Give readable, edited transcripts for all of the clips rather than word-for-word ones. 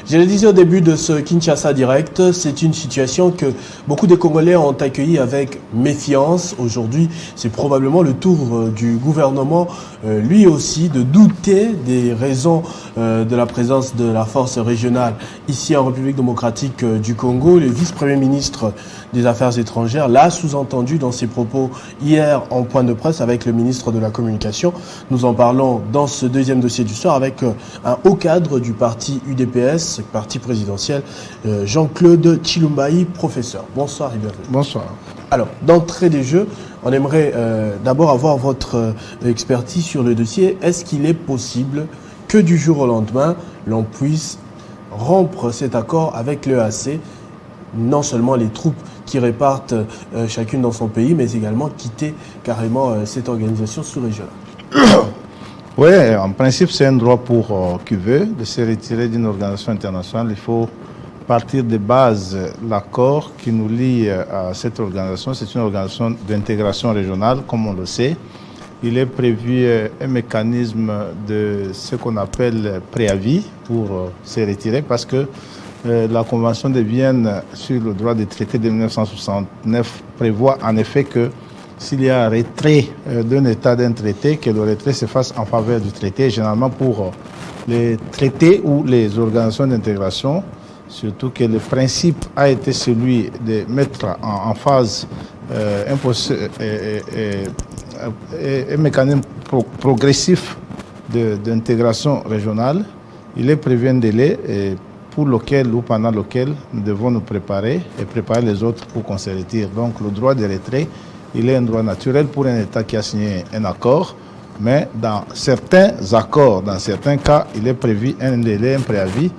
Je le disais au début de ce Kinshasa Direct, c'est une situation que beaucoup de Congolais ont accueillie avec méfiance. Aujourd'hui, c'est probablement le tour du gouvernement, lui aussi, de douter des raisons de la présence de la force régionale ici en République démocratique du Congo. Le vice-premier ministre des Affaires étrangères l'a sous-entendu dans ses propos hier en point de presse avec le ministre de la Communication. Nous en parlons dans ce deuxième dossier du soir avec un haut cadre du parti UDPS, parti présidentiel, Jean-Claude Chilumbaï, professeur. Bonsoir et bienvenue. Bonsoir. Alors, d'entrée des jeux, on aimerait d'abord avoir votre expertise sur le dossier. Est-ce qu'il est possible que du jour au lendemain, l'on puisse rompre cet accord avec l'EAC, non seulement les troupes qui répartent chacune dans son pays, mais également quitter carrément cette organisation sous-régionale? Oui, en principe, c'est un droit pour qui veut de se retirer d'une organisation internationale. Il faut partir de base. L'accord qui nous lie à cette organisation, c'est une organisation d'intégration régionale, comme on le sait. Il est prévu un mécanisme de ce qu'on appelle préavis pour se retirer parce que la Convention de Vienne sur le droit des traités de 1969 prévoit en effet que s'il y a un retrait d'un État d'un traité, que le retrait se fasse en faveur du traité, généralement pour les traités ou les organisations d'intégration, surtout que le principe a été celui de mettre en phase un mécanisme progressif d'intégration régionale. Il est prévu un délai pour lequel ou pendant lequel nous devons nous préparer et préparer les autres pour qu'on se retire. Donc le droit de retrait, il est un droit naturel pour un État qui a signé un accord, mais dans certains accords, dans certains cas, il est prévu un délai, un préavis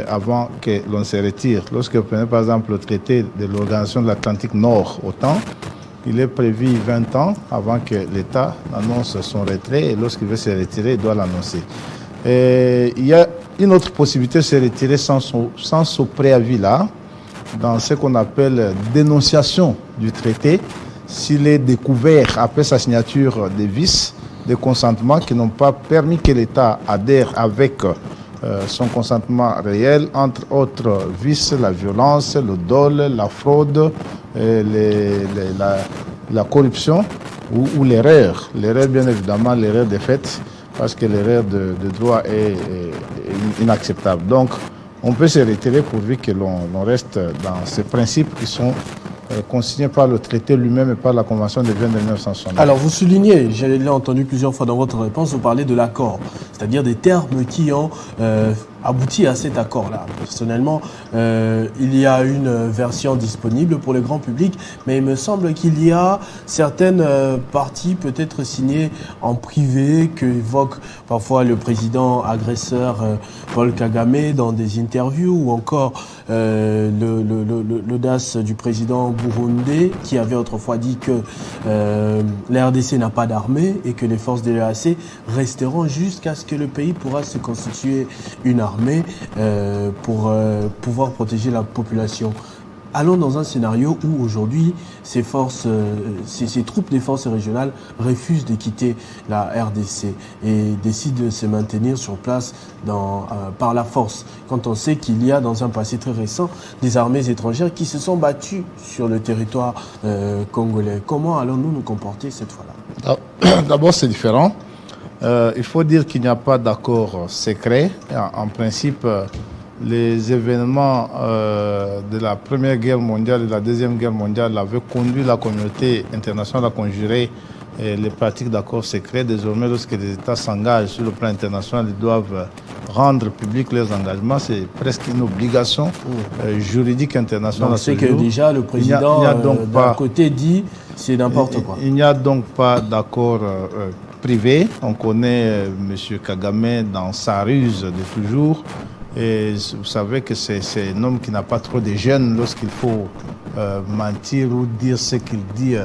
avant que l'on se retire. Lorsque vous prenez par exemple le traité de l'Organisation de l'Atlantique Nord, OTAN, il est prévu 20 ans avant que l'État annonce son retrait et lorsqu'il veut se retirer, il doit l'annoncer. Il y a une autre possibilité de se retirer sans ce préavis-là, dans ce qu'on appelle dénonciation du traité, s'il est découvert après sa signature des vices de consentement qui n'ont pas permis que l'État adhère avec son consentement réel, entre autres vices, la violence, le dol, la fraude, la corruption ou l'erreur. L'erreur, bien évidemment, l'erreur des faits, parce que l'erreur de droit est inacceptable. Donc, on peut se retirer pourvu que l'on reste dans ces principes qui sont consignés par le traité lui-même et par la Convention de Vienne de 1969. Alors, vous soulignez, je l'ai entendu plusieurs fois dans votre réponse, vous parlez de l'accord, c'est-à-dire des termes qui ont abouti à cet accord-là. Personnellement, il y a une version disponible pour le grand public, mais il me semble qu'il y a certaines parties peut-être signées en privé que évoque parfois le président agresseur Paul Kagame dans des interviews ou encore l'audace du président burundais qui avait autrefois dit que la RDC n'a pas d'armée et que les forces de l'EAC resteront jusqu'à ce que le pays pourra se constituer une armée pour pouvoir protéger la population. Allons dans un scénario où aujourd'hui ces troupes des forces régionales refusent de quitter la RDC et décident de se maintenir sur place par la force. Quand on sait qu'il y a dans un passé très récent des armées étrangères qui se sont battues sur le territoire congolais. Comment allons-nous nous comporter cette fois-là? D'abord, c'est différent. Il faut dire qu'il n'y a pas d'accord secret. En principe, les événements de la Première Guerre mondiale et de la Deuxième Guerre mondiale avaient conduit la communauté internationale à conjurer les pratiques d'accords secrets. Désormais, lorsque les États s'engagent sur le plan international, ils doivent rendre public leurs engagements. C'est presque une obligation juridique internationale. Donc, c'est que déjà le président d'un côté dit c'est n'importe quoi. Il n'y a donc pas d'accord privé. On connaît M. Kagame dans sa ruse de toujours. Et vous savez que c'est un homme qui n'a pas trop de gêne lorsqu'il faut mentir ou dire ce qu'il dit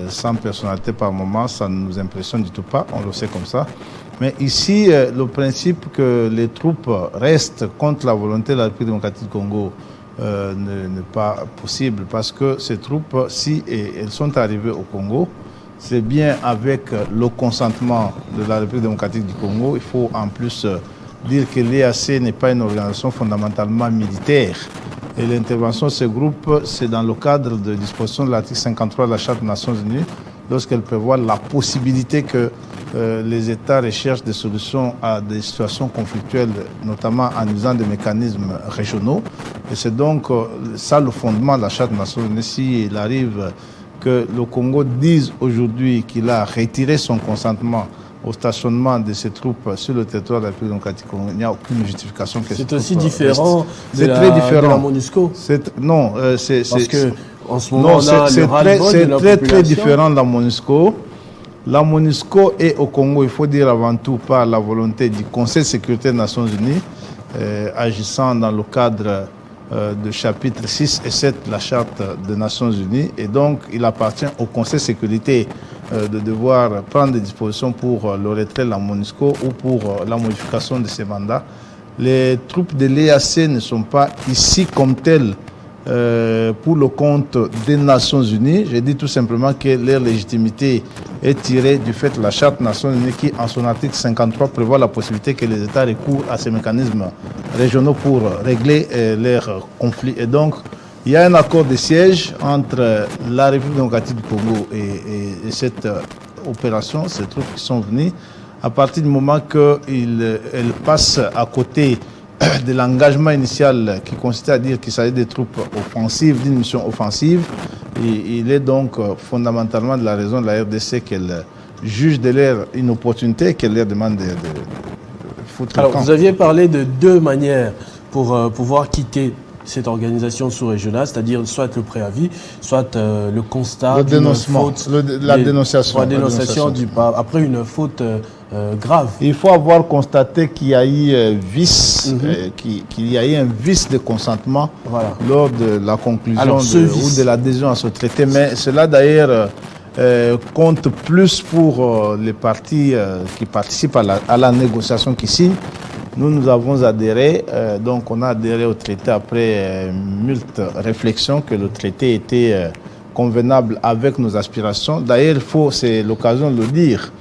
sans personnalité par moment. Ça ne nous impressionne du tout pas, on le sait comme ça. Mais ici, le principe que les troupes restent contre la volonté de la République démocratique du Congo n'est pas possible parce que ces troupes, si elles sont arrivées au Congo, c'est bien avec le consentement de la République démocratique du Congo. Il faut en plus dire que l'EAC n'est pas une organisation fondamentalement militaire. Et l'intervention de ce groupe, c'est dans le cadre de disposition de l'article 53 de la Charte des Nations Unies, lorsqu'elle prévoit la possibilité que les États recherchent des solutions à des situations conflictuelles, notamment en usant des mécanismes régionaux. Et c'est donc ça le fondement de la Charte des Nations Unies. S'il arrive que le Congo dise aujourd'hui qu'il a retiré son consentement au stationnement de ces troupes sur le territoire de la République démocratique congolaise, il n'y a aucune justification que c'est aussi différent de la MONUSCO. Non, parce que en ce moment, c'est très différent de la MONUSCO. La MONUSCO est au Congo, il faut dire avant tout, par la volonté du Conseil de sécurité des Nations Unies, agissant dans le cadre de chapitres 6 et 7 de la Charte des Nations Unies. Et donc, il appartient au Conseil de sécurité de devoir prendre des dispositions pour le retrait de la MONUSCO ou pour la modification de ses mandats. Les troupes de l'EAC ne sont pas ici comme telles pour le compte des Nations Unies. Je dis tout simplement que leur légitimité est tirée du fait de la Charte des Nations Unies qui, en son article 53, prévoit la possibilité que les États recourent à ces mécanismes régionaux pour régler leurs conflits. Et donc, il y a un accord de siège entre la République démocratique du Congo et cette opération, ces troupes qui sont venues, à partir du moment qu'elles passent à côté de l'engagement initial qui consistait à dire qu'il s'agit des troupes offensives, d'une mission offensive. Et il est donc fondamentalement de la raison de la RDC qu'elle juge de leur inopportunité et qu'elle leur demande de foutre le camp. Vous aviez parlé de deux manières pour pouvoir quitter cette organisation sous-régionale, c'est-à-dire soit le préavis, soit le constat d'une faute, la dénonciation. La dénonciation après une faute grave. Il faut avoir constaté qu'il y a eu vice, qu'il y a eu un vice de consentement lors de la conclusion ou de l'adhésion à ce traité. Mais cela d'ailleurs compte plus pour les partis qui participent à la négociation qui signent. Nous avons adhéré, donc on a adhéré au traité après moult réflexions que le traité était convenable avec nos aspirations. D'ailleurs, c'est l'occasion de le dire.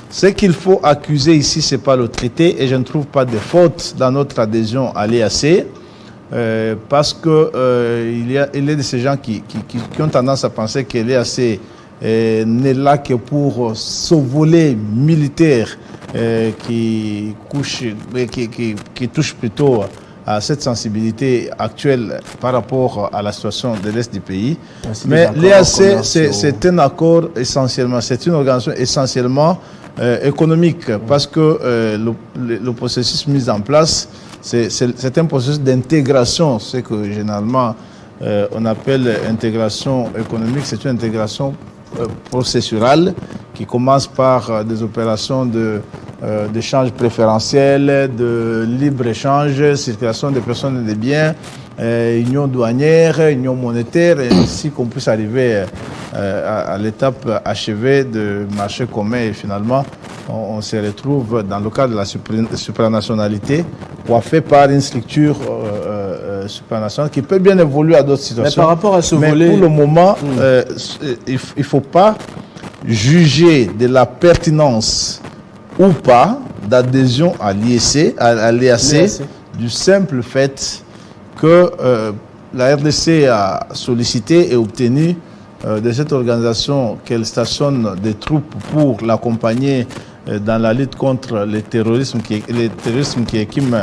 Ce qu'il faut accuser ici, ce n'est pas le traité, et je ne trouve pas de faute dans notre adhésion à l'EAC, parce qu'il y a de ces gens qui ont tendance à penser que l'EAC n'est là que pour ce volet militaire qui touche plutôt à cette sensibilité actuelle par rapport à la situation de l'Est du pays. Mais l'EAC, c'est un accord essentiellement, c'est une organisation essentiellement économique, parce que le processus mis en place, c'est un processus d'intégration, ce que généralement on appelle intégration économique. C'est une intégration processurale qui commence par des opérations d'échange préférentiel, de libre-échange, circulation des personnes et des biens, union douanière, union monétaire, ainsi qu'on puisse arriver à l'étape achevée de marché commun. Et finalement, on se retrouve dans le cadre de la supranationalité, coiffé par une structure supranationale qui peut bien évoluer à d'autres situations. Mais par rapport à ce volet... pour le moment, il ne faut pas juger de la pertinence ou pas d'adhésion à l'EAC du simple fait que la RDC a sollicité et obtenu de cette organisation qu'elle stationne des troupes pour l'accompagner dans la lutte contre le terrorisme qui écume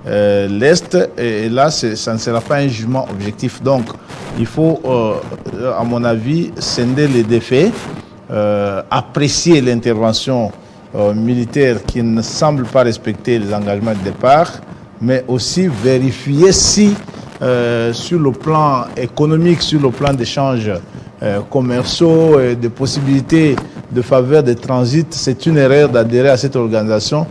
l'Est. Et là, ça ne sera pas un jugement objectif. Donc, il faut, à mon avis, scinder les défaits, apprécier l'intervention militaire qui ne semble pas respecter les engagements de départ, mais aussi vérifier si, sur le plan économique, sur le plan d'échanges commerciaux, des possibilités de faveur des transits, c'est une erreur d'adhérer à cette organisation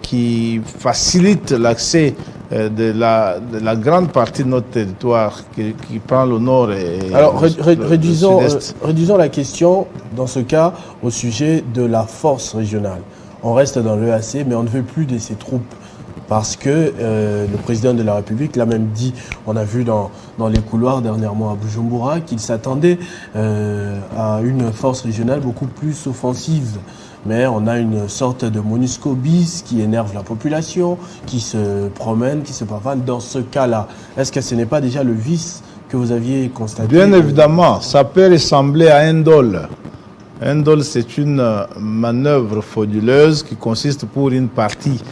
qui facilite l'accès de la grande partie de notre territoire qui prend le nord et alors, le sud-est. réduisons la question, dans ce cas, au sujet de la force régionale. On reste dans l'EAC, mais on ne veut plus de ces troupes parce que le président de la République l'a même dit, on a vu dans les couloirs dernièrement à Bujumbura, qu'il s'attendait à une force régionale beaucoup plus offensive. Mais on a une sorte de MONUSCO bis qui énerve la population, qui se promène, qui se pavane. Dans ce cas-là, est-ce que ce n'est pas déjà le vice que vous aviez constaté? Bien évidemment, ça peut ressembler à un dol. Un dol, c'est une manœuvre frauduleuse qui consiste pour une partie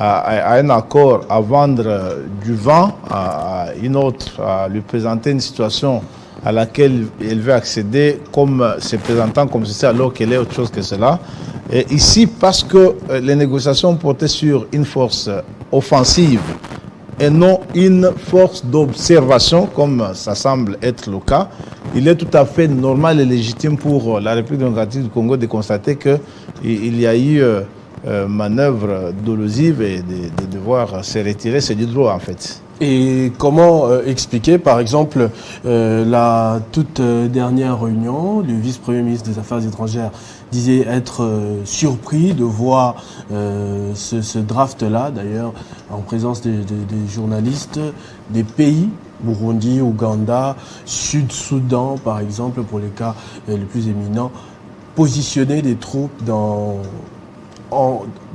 à un accord à vendre du vent à une autre, à lui présenter une situation à laquelle elle veut accéder comme se présentant comme ceci alors qu'elle est autre chose que cela. Et ici, parce que les négociations portaient sur une force offensive et non une force d'observation, comme ça semble être le cas, il est tout à fait normal et légitime pour la République démocratique du Congo de constater qu'il y a eu manœuvre dolosive et de devoir se retirer, c'est du droit en fait. Et comment expliquer, par exemple, la toute dernière réunion, le vice-premier ministre des Affaires étrangères disait être surpris de voir ce draft-là, d'ailleurs, en présence des journalistes des pays, Burundi, Ouganda, Sud-Soudan, par exemple, pour les cas les plus éminents, positionner des troupes dans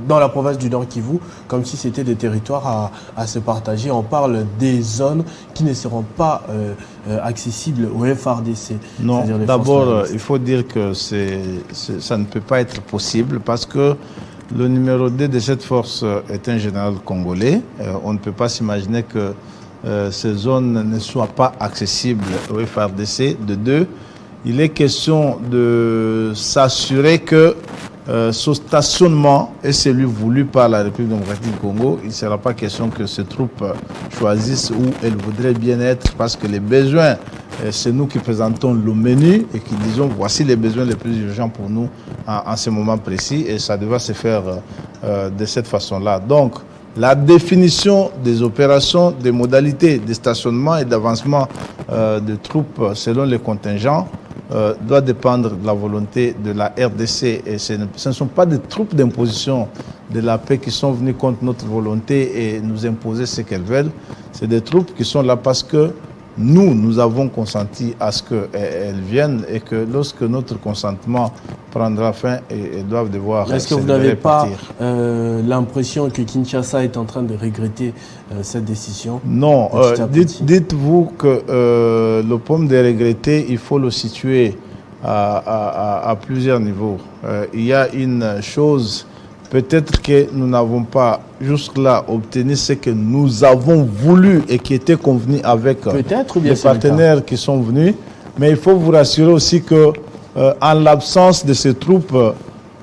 la province du Nord Kivu, comme si c'était des territoires à se partager. On parle des zones qui ne seront pas accessibles au FARDC. Non, d'abord, il faut dire que ça ne peut pas être possible parce que le numéro 2 de cette force est un général congolais. On ne peut pas s'imaginer que ces zones ne soient pas accessibles au FARDC. De deux, il est question de s'assurer que ce stationnement est celui voulu par la République démocratique du Congo. Il ne sera pas question que ces troupes choisissent où elles voudraient bien être parce que les besoins, c'est nous qui présentons le menu et qui disons voici les besoins les plus urgents pour nous en ce moment précis et ça devra se faire de cette façon-là. Donc, la définition des opérations, des modalités de stationnement et d'avancement de troupes selon les contingents doit dépendre de la volonté de la RDC et ce ne sont pas des troupes d'imposition de la paix qui sont venues contre notre volonté et nous imposer ce qu'elles veulent. C'est des troupes qui sont là parce que nous avons consenti à ce qu'elles viennent et que lorsque notre consentement prendra fin, elles doivent devoir. Est-ce que vous n'avez pas l'impression que Kinshasa est en train de regretter cette décision? Non, dites-vous que le pomme de regretter, il faut le situer à plusieurs niveaux. Il y a une chose, peut-être que nous n'avons pas jusque-là obtenu ce que nous avons voulu et qui était convenu avec les partenaires qui sont venus. Mais il faut vous rassurer aussi que en l'absence de ces troupes,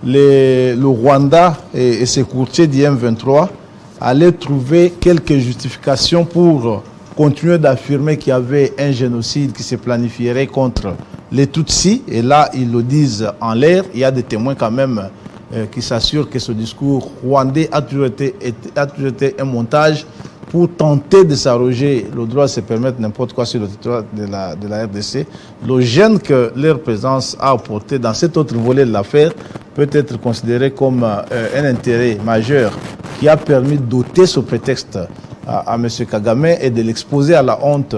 le Rwanda et ses courtiers d'IM23 allaient trouver quelques justifications pour continuer d'affirmer qu'il y avait un génocide qui se planifierait contre les Tutsis. Et là, ils le disent en l'air. Il y a des témoins quand même qui s'assurent que ce discours rwandais a toujours été un montage pour tenter de s'arroger le droit de se permettre n'importe quoi sur le territoire de la RDC. Le gêne que leur présence a apporté dans cet autre volet de l'affaire peut être considéré comme un intérêt majeur qui a permis d'ôter ce prétexte à M. Kagame et de l'exposer à la honte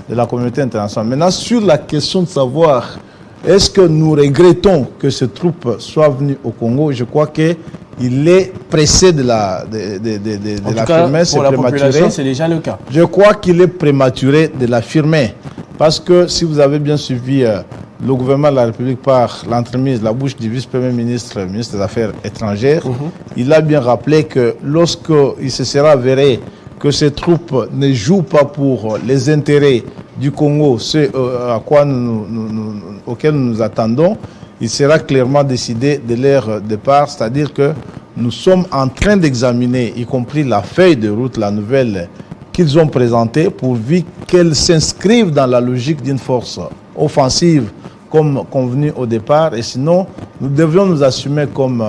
de la communauté internationale. Maintenant, sur la question de savoir est-ce que nous regrettons que ces troupes soient venues au Congo, je crois qu'il est pressé de l'affirmer, c'est prématuré. C'est déjà le cas. Je crois qu'il est prématuré de l'affirmer. Parce que si vous avez bien suivi le gouvernement de la République par l'entremise, la bouche du vice-premier ministre, ministre des Affaires étrangères, il a bien rappelé que lorsqu'il se sera avéré que ces troupes ne jouent pas pour les intérêts du Congo, ce auquel nous nous attendons, il sera clairement décidé de leur départ, c'est-à-dire que nous sommes en train d'examiner, y compris la feuille de route, la nouvelle qu'ils ont présentée, pourvu qu'elle s'inscrive dans la logique d'une force offensive comme convenu au départ, et sinon nous devrions nous assumer comme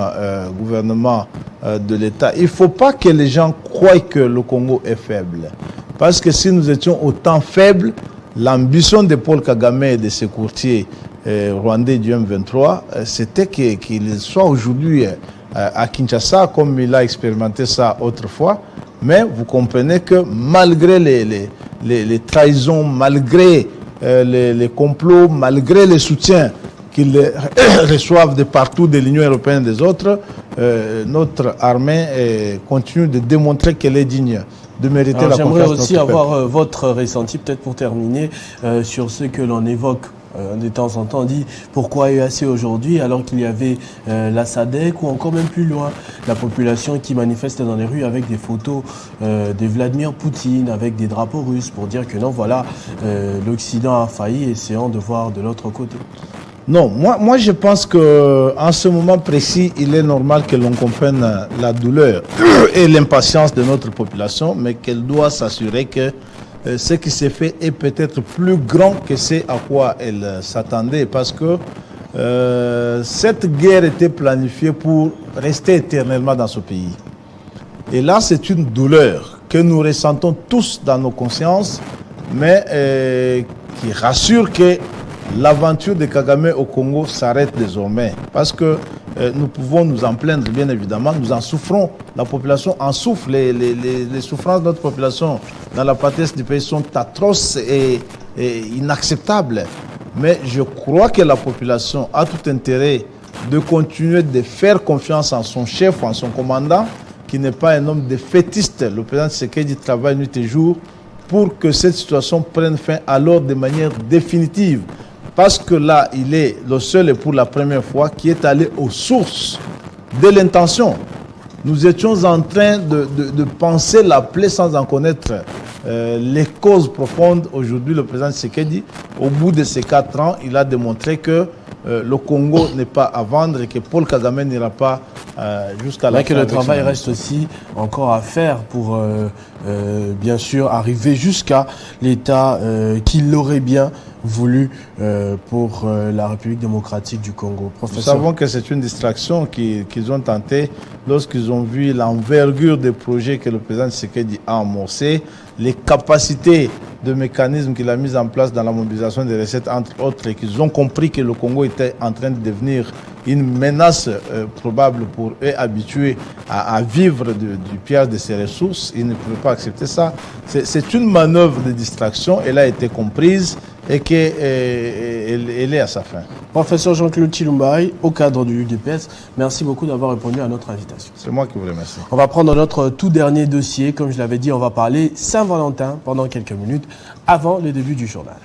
gouvernement de l'État. Il ne faut pas que les gens croient que le Congo est faible, parce que si nous étions autant faibles, l'ambition de Paul Kagame et de ses courtiers rwandais du M23, c'était qu'il soit aujourd'hui à Kinshasa, comme il a expérimenté ça autrefois, Mais vous comprenez que malgré les trahisons, malgré les complots, malgré les soutiens qu'ils reçoivent de partout, de l'Union européenne et des autres, notre armée continue de démontrer qu'elle est digne de mériter la confiance. J'aimerais aussi avoir votre ressenti, peut-être pour terminer, sur ce que l'on évoque de temps en temps, dit pourquoi EAC aujourd'hui alors qu'il y avait la SADC ou encore même plus loin la population qui manifeste dans les rues avec des photos de Vladimir Poutine, avec des drapeaux russes pour dire que non, voilà, l'Occident a failli, essayant de voir de l'autre côté. Non, moi je pense qu'en ce moment précis, il est normal que l'on comprenne la douleur et l'impatience de notre population, mais qu'elle doit s'assurer que ce qui s'est fait est peut-être plus grand que ce à quoi elle s'attendait, parce que cette guerre était planifiée pour rester éternellement dans ce pays. Et là, c'est une douleur que nous ressentons tous dans nos consciences, mais qui rassure que l'aventure de Kagame au Congo s'arrête désormais. Parce que nous pouvons nous en plaindre, bien évidemment, nous en souffrons. La population en souffre. Les souffrances de notre population dans la partie du pays sont atroces et inacceptables. Mais je crois que la population a tout intérêt de continuer de faire confiance en son chef, en son commandant, qui n'est pas un homme défaitiste. Le président Tshisekedi travaille nuit et jour pour que cette situation prenne fin alors de manière définitive. Parce que là, il est le seul et pour la première fois qui est allé aux sources de l'intention. Nous étions en train de penser la plaie sans en connaître les causes profondes. Aujourd'hui, le président Tshisekedi, au bout de ces 4 ans, il a démontré que le Congo n'est pas à vendre et que Paul Kagame n'ira pas jusqu'à la fin. Mais que le travail reste aussi encore à faire pour, bien sûr, arriver jusqu'à l'état qu'il aurait bien voulu pour la République démocratique du Congo. Professeur. Nous savons que c'est une distraction qu'ils ont tenté lorsqu'ils ont vu l'envergure des projets que le président Tshisekedi a amorcés, les capacités de mécanismes qu'il a mis en place dans la mobilisation des recettes, entre autres, et qu'ils ont compris que le Congo était en train de devenir une menace probable pour eux, habitués à vivre du pillage de ses ressources. Ils ne pouvaient pas accepter ça. C'est une manœuvre de distraction, elle a été comprise et qu'elle est à sa fin. Professeur Jean-Claude Chilumbari, au cadre du UDPS, merci beaucoup d'avoir répondu à notre invitation. C'est moi qui vous remercie. On va prendre notre tout dernier dossier. Comme je l'avais dit, on va parler Saint-Valentin pendant quelques minutes avant le début du journal.